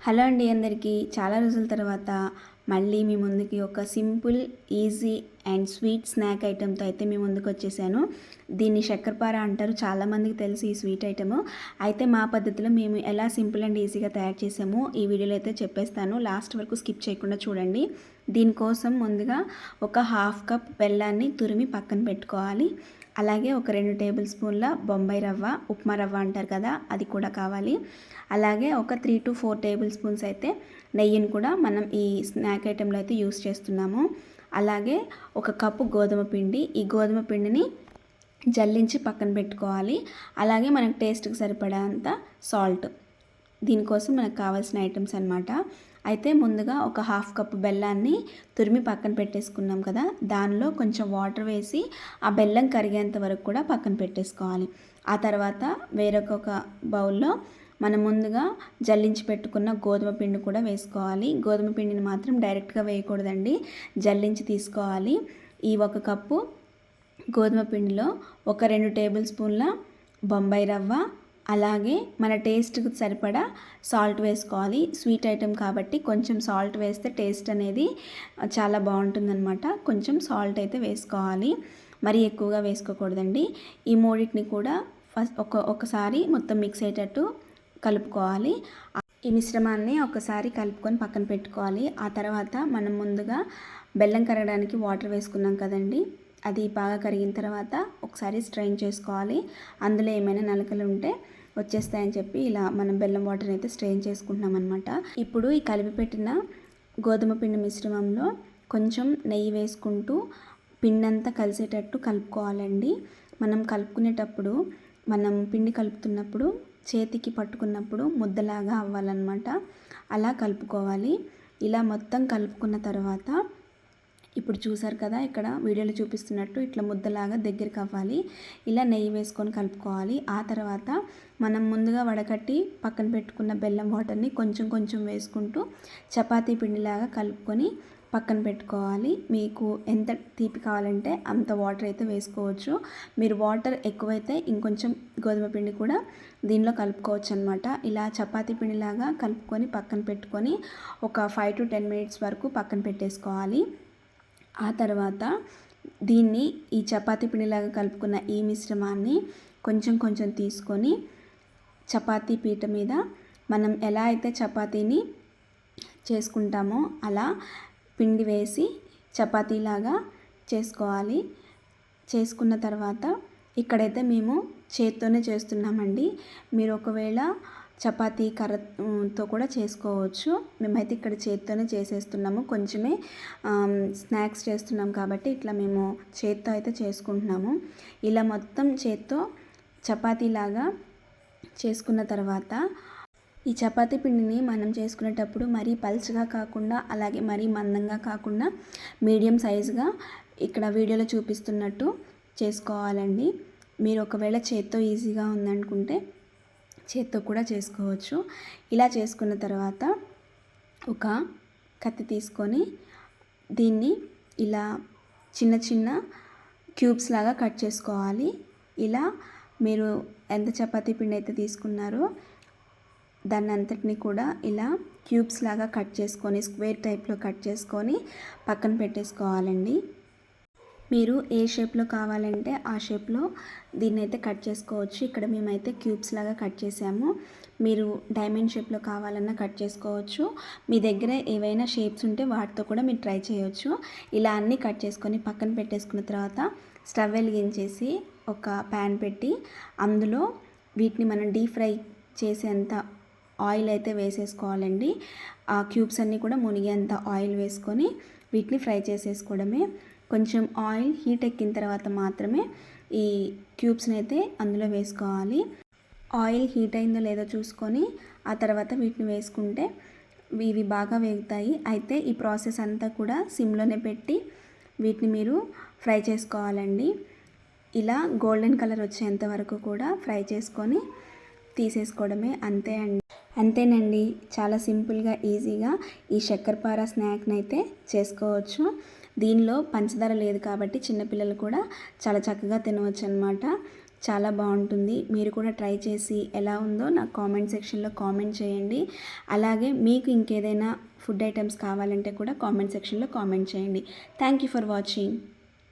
Hello అండి అందరికీ చాలా రోజుల తర్వాత మళ్ళీ మీ ముందుకి ఒక simple easy and sweet snack ఐటెంతో అయితే మీ ముందుకు వచ్చేసాను. దీన్ని శక్కరపార అంటారు, చాలామందికి తెలుసు ఈ స్వీట్ ఐటెము. అయితే మా పద్ధతిలో మేము ఎలా సింపుల్ అండ్ ఈజీగా తయారు చేసామో ఈ వీడియోలో అయితే చెప్పేస్తాను. లాస్ట్ వరకు స్కిప్ చేయకుండా చూడండి. దీనికోసం ముందుగా ఒక హాఫ్ కప్ బెల్లాన్ని తురిమి పక్కన పెట్టుకోవాలి. అలాగే ఒక 2 టేబుల్ స్పూన్ల బొంబాయి రవ్వ, ఉప్మా రవ్వ అంటారు కదా, అది కూడా కావాలి. అలాగే ఒక 3 to 4 టేబుల్ స్పూన్స్ అయితే నెయ్యిని కూడా మనం ఈ స్నాక్ ఐటెంలో అయితే యూస్ చేస్తున్నాము. అలాగే ఒక కప్పు గోధుమ పిండి, ఈ గోధుమ పిండిని జల్లించి పక్కన పెట్టుకోవాలి. అలాగే మనకు టేస్ట్కి సరిపడంత సాల్ట్, దీనికోసం మనకు కావాల్సిన ఐటమ్స్ అన్నమాట. అయితే ముందుగా ఒక హాఫ్ కప్పు బెల్లాన్ని తురిమి పక్కన పెట్టేసుకున్నాం కదా, దానిలో కొంచెం వాటర్ వేసి ఆ బెల్లం కరిగేంత వరకు కూడా పక్కన పెట్టేసుకోవాలి. ఆ తర్వాత వేరొక బౌల్లో మనం ముందుగా జల్లించి పెట్టుకున్న గోధుమ పిండి కూడా వేసుకోవాలి. గోధుమ పిండిని మాత్రం డైరెక్ట్గా వేయకూడదండి, జల్లించి తీసుకోవాలి. ఈ 1 కప్పు గోధుమ పిండిలో ఒక 2 టేబుల్ స్పూన్ల బొంబాయి రవ్వ, అలాగే మన టేస్ట్కి సరిపడా సాల్ట్ వేసుకోవాలి. స్వీట్ ఐటెం కాబట్టి కొంచెం సాల్ట్ వేస్తే టేస్ట్ అనేది చాలా బాగుంటుందన్నమాట. కొంచెం సాల్ట్ అయితే వేసుకోవాలి, మరీ ఎక్కువగా వేసుకోకూడదండి. ఈ మూడింటిని కూడా ఒకసారి మొత్తం మిక్స్ అయ్యేటట్టు కలుపుకోవాలి. ఈ మిశ్రమాన్ని ఒకసారి కలుపుకొని పక్కన పెట్టుకోవాలి. ఆ తర్వాత మనం ముందుగా బెల్లం కరగడానికి వాటర్ వేసుకున్నాం కదండి, అది బాగా కరిగిన తర్వాత ఒకసారి స్ట్రెయిన్ చేసుకోవాలి. అందులో ఏమైనా నలకలు ఉంటే వచ్చేస్తాయని చెప్పి ఇలా మనం బెల్లం వాటర్ అయితే స్ట్రెయిన్ చేసుకుంటున్నాం అనమాట. ఇప్పుడు ఈ కలిపి పెట్టిన గోధుమ పిండి మిశ్రమంలో కొంచెం నెయ్యి వేసుకుంటూ పిండి అంతా కలిసేటట్టు కలుపుకోవాలండి. మనం కలుపుకునేటప్పుడు, మనం పిండి కలుపుతున్నప్పుడు చేతికి పట్టుకున్నప్పుడు ముద్దలాగా అవ్వాలన్నమాట. అలా కలుపుకోవాలి. ఇలా మొత్తం కలుపుకున్న తర్వాత ఇప్పుడు చూసారు కదా, ఇక్కడ వీడియోలో చూపిస్తున్నట్టు ఇట్లా ముద్దలాగా దగ్గరికి అవ్వాలి. ఇలా నెయ్యి వేసుకొని కలుపుకోవాలి. ఆ తర్వాత మనం ముందుగా వడకట్టి పక్కన పెట్టుకున్న బెల్లం వాటర్ని కొంచెం కొంచెం వేసుకుంటూ చపాతీ పిండిలాగా కలుపుకొని పక్కన పెట్టుకోవాలి. మీకు ఎంత తీపి కావాలంటే అంత వాటర్ అయితే వేసుకోవచ్చు. మీరు వాటర్ ఎక్కువైతే ఇంకొంచెం గోధుమ పిండి కూడా దీనిలో కలుపుకోవచ్చు అనమాట. ఇలా చపాతీ పిండిలాగా కలుపుకొని పక్కన పెట్టుకొని ఒక 5 to 10 minutes వరకు పక్కన పెట్టేసుకోవాలి. ఆ తర్వాత దీన్ని, ఈ చపాతీ పిండిలాగా కలుపుకున్న ఈ మిశ్రమాన్ని కొంచెం కొంచెం తీసుకొని చపాతీ పీట మీద మనం ఎలా అయితే చపాతీని చేసుకుంటామో అలా పిండి వేసి చపాతీలాగా చేసుకోవాలి. చేసుకున్న తర్వాత ఇక్కడైతే మేము చేత్తోనే చేస్తున్నామండి. మీరు ఒకవేళ చపాతీ కర్రతో కూడా చేసుకోవచ్చు. మేమైతే ఇక్కడ చేత్తోనే చేసేస్తున్నాము. కొంచెమే స్నాక్స్ చేస్తున్నాం కాబట్టి ఇట్లా మేము చేత్తో అయితే చేసుకుంటున్నాము. ఇలా మొత్తం చేత్తో చపాతీలాగా చేసుకున్న తర్వాత ఈ చపాతీ పిండిని మనం చేసుకునేటప్పుడు మరీ పల్చగా కాకుండా, అలాగే మరీ మందంగా కాకుండా మీడియం సైజుగా ఇక్కడ వీడియోలో చూపిస్తున్నట్టు చేసుకోవాలండి. మీరు ఒకవేళ చేత్తో ఈజీగా ఉందనుకుంటే చేత్తో కూడా చేసుకోవచ్చు. ఇలా చేసుకున్న తర్వాత ఒక కత్తి తీసుకొని దీన్ని ఇలా చిన్న చిన్న క్యూబ్స్ లాగా కట్ చేసుకోవాలి. ఇలా మీరు ఎంత చపాతీ పిండి అయితే తీసుకున్నారో దాన్ని అంతటిని కూడా ఇలా క్యూబ్స్ లాగా కట్ చేసుకొని, స్క్వేర్ టైప్లో కట్ చేసుకొని పక్కన పెట్టేసుకోవాలండి. మీరు ఏ షేప్లో కావాలంటే ఆ షేప్లో దీన్ని అయితే కట్ చేసుకోవచ్చు. ఇక్కడ మేమైతే క్యూబ్స్ లాగా కట్ చేసాము. మీరు డైమండ్ షేప్లో కావాలన్నా కట్ చేసుకోవచ్చు. మీ దగ్గర ఏవైనా షేప్స్ ఉంటే వాటితో కూడా మీరు ట్రై చేయొచ్చు. ఇలా అన్నీ కట్ చేసుకొని పక్కన పెట్టేసుకున్న తర్వాత స్టవ్ వెలిగించేసి ఒక ప్యాన్ పెట్టి అందులో వీటిని మనం డీప్ ఫ్రై చేసేంత ఆయిల్ అయితే వేసేసుకోవాలండి. ఆ క్యూబ్స్ అన్నీ కూడా మునిగేంత ఆయిల్ వేసుకొని వీటిని ఫ్రై చేసేసుకోవడమే. కొంచెం ఆయిల్ హీట్ ఎక్కిన తర్వాత మాత్రమే ఈ క్యూబ్స్ని అయితే అందులో వేసుకోవాలి. ఆయిల్ హీట్ అయిందో లేదో చూసుకొని ఆ తర్వాత వీటిని వేసుకుంటే ఇవి బాగా వేగుతాయి. అయితే ఈ ప్రాసెస్ అంతా కూడా సిమ్లోనే పెట్టి వీటిని మీరు ఫ్రై చేసుకోవాలండి. ఇలా గోల్డెన్ కలర్ వచ్చేంత వరకు కూడా ఫ్రై చేసుకొని తీసేసుకోవడమే. అంతేనండి, చాలా సింపుల్గా ఈజీగా ఈ శక్కరపార స్నాక్ని అయితే చేసుకోవచ్చు. దీనిలో పంచదార లేదు కాబట్టి చిన్నపిల్లలు కూడా చాలా చక్కగా తినవచ్చు అన్నమాట. చాలా బాగుంటుంది. మీరు కూడా ట్రై చేసి ఎలా ఉందో నాకు కామెంట్ సెక్షన్లో కామెంట్ చేయండి. అలాగే మీకు ఇంకేదైనా ఫుడ్ ఐటమ్స్ కావాలంటే కూడా కామెంట్ సెక్షన్లో కామెంట్ చేయండి. Thank you for watching.